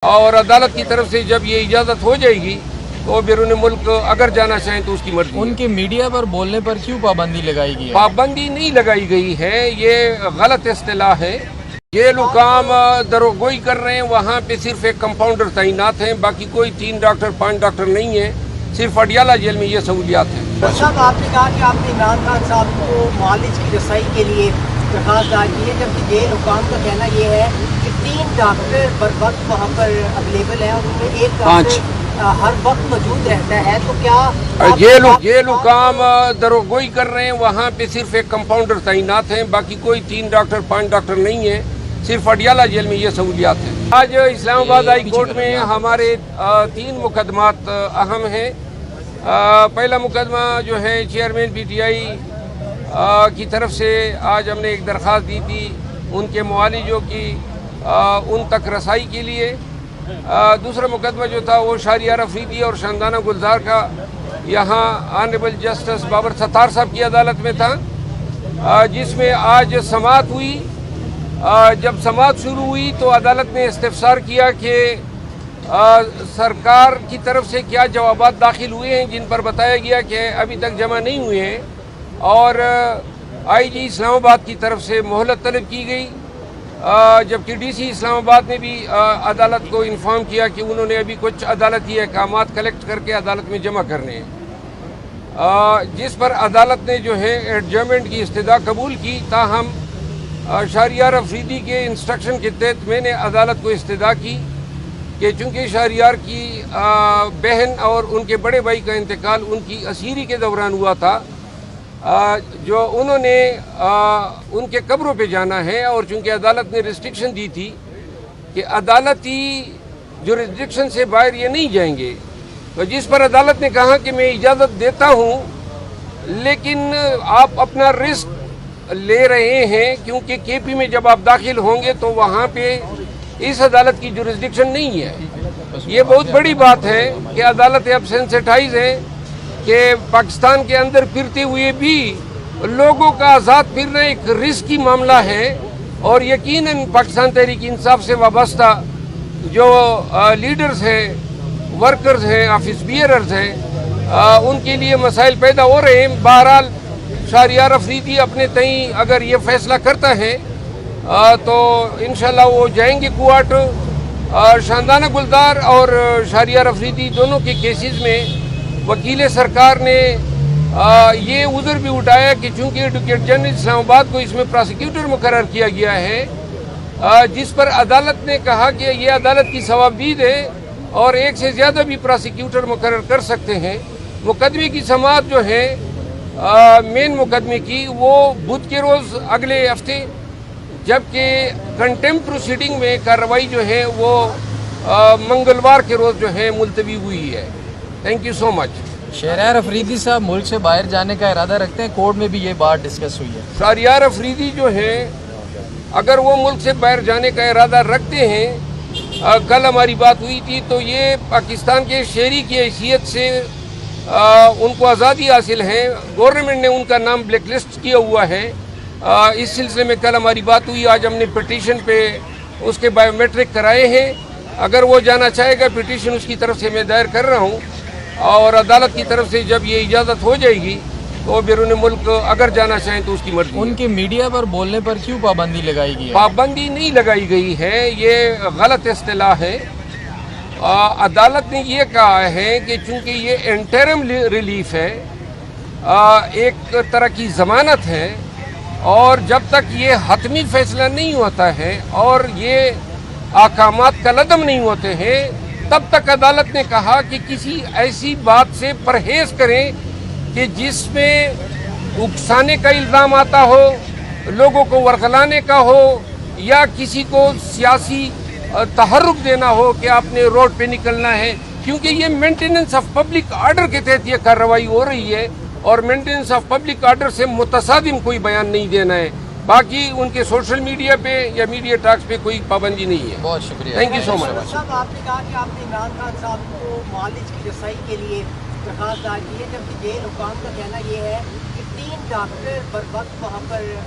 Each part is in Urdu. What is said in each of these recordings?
اور عدالت کی طرف سے جب یہ اجازت ہو جائے گی تو بیرون ملک اگر جانا چاہیں تو اس کی مرضی. ان کے میڈیا پر بولنے پر کیوں پابندی لگائی گئی ہے؟ پابندی نہیں لگائی گئی ہے، یہ غلط اصطلاح ہے. یہ لوگ کام دروگوئی کر رہے ہیں، وہاں پہ صرف ایک کمپاؤنڈر تعینات ہیں، باقی کوئی 3 ڈاکٹر 5 ڈاکٹر نہیں ہیں، صرف اڈیالہ جیل میں یہ سہولیات ہیں. صاحب آپ نے کہا کہ آپ نے عمران خان صاحب کو معالج کی رسائی کے لیے درخواست دائر کی ہے، جبکہ جیل حکام کا کہنا یہ ہے کہ 3 ڈاکٹر بر وقت وہاں پر اویلیبل ہیں اور ان میں ایک ڈاکٹر ہر وقت موجود رہتا ہے. تو کیا یہ لوگ کام دروگوئی کر رہے ہیں، وہاں پہ صرف ایک کمپاؤنڈر تعینات ہیں، باقی کوئی 3 ڈاکٹر 5 ڈاکٹر نہیں ہیں، صرف اڈیالہ جیل میں یہ سہولیات ہیں. آج اسلام آباد ہائی کورٹ میں ہمارے 3 مقدمات اہم ہیں. پہلا مقدمہ جو ہے چیئرمین پی ٹی آئی کی طرف سے آج ہم نے ایک درخواست دی تھی ان کے معالجوں کی ان تک رسائی کے لیے. دوسرا مقدمہ جو تھا وہ شہریار افریدی اور شاندانہ گلزار کا یہاں آنریبل جسٹس بابر ستار صاحب کی عدالت میں تھا، جس میں آج سماعت ہوئی. جب سماعت شروع ہوئی تو عدالت نے استفسار کیا کہ سرکار کی طرف سے کیا جوابات داخل ہوئے ہیں، جن پر بتایا گیا کہ ابھی تک جمع نہیں ہوئے ہیں، اور آئی جی اسلام آباد کی طرف سے مہلت طلب کی گئی، جبکہ ڈی سی اسلام آباد نے بھی عدالت کو انفارم کیا کہ انہوں نے ابھی کچھ عدالتی احکامات کلیکٹ کر کے عدالت میں جمع کرنے ہیں، جس پر عدالت نے جو ہے ایڈجرمنٹ کی استدعا قبول کی. تاہم شہریار افریدی کے انسٹرکشن کے تحت میں نے عدالت کو استدعا کی کہ چونکہ شہریار کی بہن اور ان کے بڑے بھائی کا انتقال ان کی اسیری کے دوران ہوا تھا، جو انہوں نے ان کے قبروں پہ جانا ہے، اور چونکہ عدالت نے ریسٹرکشن دی تھی کہ عدالتی جورسڈکشن سے باہر یہ نہیں جائیں گے، تو جس پر عدالت نے کہا کہ میں اجازت دیتا ہوں لیکن آپ اپنا رسک لے رہے ہیں، کیونکہ کے پی میں جب آپ داخل ہوں گے تو وہاں پہ اس عدالت کی جورسڈکشن نہیں ہے. یہ بہت بڑی بات ہے کہ عدالت اب سینسٹائز ہے کہ پاکستان کے اندر پھرتے ہوئے بھی لوگوں کا آزاد پھرنا ایک رسکی معاملہ ہے، اور یقیناً پاکستان تحریک انصاف سے وابستہ جو لیڈرز ہیں، ورکرز ہیں، آفس بیئررز ہیں، ان کے لیے مسائل پیدا ہو رہے ہیں. بہرحال شہریار افریدی اپنے تئیں اگر یہ فیصلہ کرتا ہے تو انشاءاللہ وہ جائیں گے کوارٹ. شاندانہ گلزار اور شہریار افریدی دونوں کے کیسز میں وکیل سرکار نے یہ عذر بھی اٹھایا کہ چونکہ ایڈوکیٹ جنرل اسلام آباد کو اس میں پراسیکیوٹر مقرر کیا گیا ہے، جس پر عدالت نے کہا کہ یہ عدالت کی ثوابدید ہے اور ایک سے زیادہ بھی پراسیکیوٹر مقرر کر سکتے ہیں. مقدمے کی سماعت جو ہے مین مقدمے کی وہ بدھ کے روز اگلے ہفتے، جبکہ کنٹمپٹ پروسیڈنگ میں کارروائی جو ہے وہ منگلوار کے روز جو ہے ملتوی ہوئی ہے. تھینک یو سو مچ. شہریار افریدی صاحب ملک سے باہر جانے کا ارادہ رکھتے ہیں، کورٹ میں بھی یہ بات ڈسکس ہوئی ہے. شہریار افریدی جو ہے اگر وہ ملک سے باہر جانے کا ارادہ رکھتے ہیں، کل ہماری بات ہوئی تھی تو یہ پاکستان کے شہری کی حیثیت سے ان کو آزادی حاصل ہے. گورنمنٹ نے ان کا نام بلیک لسٹ کیا ہوا ہے. اس سلسلے میں کل ہماری بات ہوئی. آج ہم نے پٹیشن پہ اس کے بایو میٹرک کرائے ہیں. اگر وہ جانا چاہے گا پٹیشن اس کی طرف سے میں دائر کر رہا ہوں، اور عدالت کی طرف سے جب یہ اجازت ہو جائے گی تو بیرون ملک اگر جانا چاہیں تو اس کی مرضی. ان کے میڈیا پر بولنے پر کیوں پابندی لگائی گئی ہے؟ پابندی نہیں لگائی گئی ہے، یہ غلط اصطلاح ہے. عدالت نے یہ کہا ہے کہ چونکہ یہ انٹرم ریلیف ہے، ایک طرح کی ضمانت ہے، اور جب تک یہ حتمی فیصلہ نہیں ہوتا ہے اور یہ احکامات کالعدم نہیں ہوتے ہیں، تب تک عدالت نے کہا کہ کسی ایسی بات سے پرہیز کریں کہ جس میں اکسانے کا الزام آتا ہو، لوگوں کو ورغلانے کا ہو، یا کسی کو سیاسی تحرک دینا ہو کہ آپ نے روڈ پہ نکلنا ہے. کیونکہ یہ مینٹیننس آف پبلک آرڈر کے تحت یہ کارروائی ہو رہی ہے، اور مینٹیننس آف پبلک آرڈر سے متصادم کوئی بیان نہیں دینا ہے. باقی ان کے سوشل میڈیا پہ یا میڈیا ٹاکس پہ کوئی پابندی نہیں ہے. بہت شکریہ. تھینک یو سو مچ. صاحب آپ نے کہا کہ آپ نے عمران خان صاحب کو معالج کی رسائی کے لیے درخواست دائر کی ہے، جبکہ جیل حکام کا کہنا یہ ہے کہ 3 ڈاکٹر بر وقت وہاں پر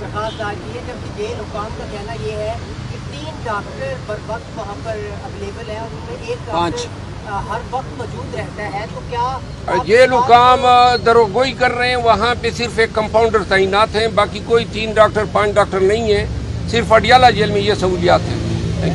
درخواست دائر کی ہے، جبکہ جیل حکام کا کہنا یہ ہے کہ 3 ڈاکٹر بر وقت وہاں پر اویلیبل ہیں اور ان میں ایک ڈاکٹر ہر وقت موجود رہتا ہے. تو کیا جیل حکام دروگوئی کر رہے ہیں؟ وہاں پہ صرف ایک کمپاؤنڈر تعینات ہیں، باقی کوئی 3 ڈاکٹر 5 ڈاکٹر نہیں ہیں. صرف اڈیالہ جیل میں یہ سہولیات ہیں.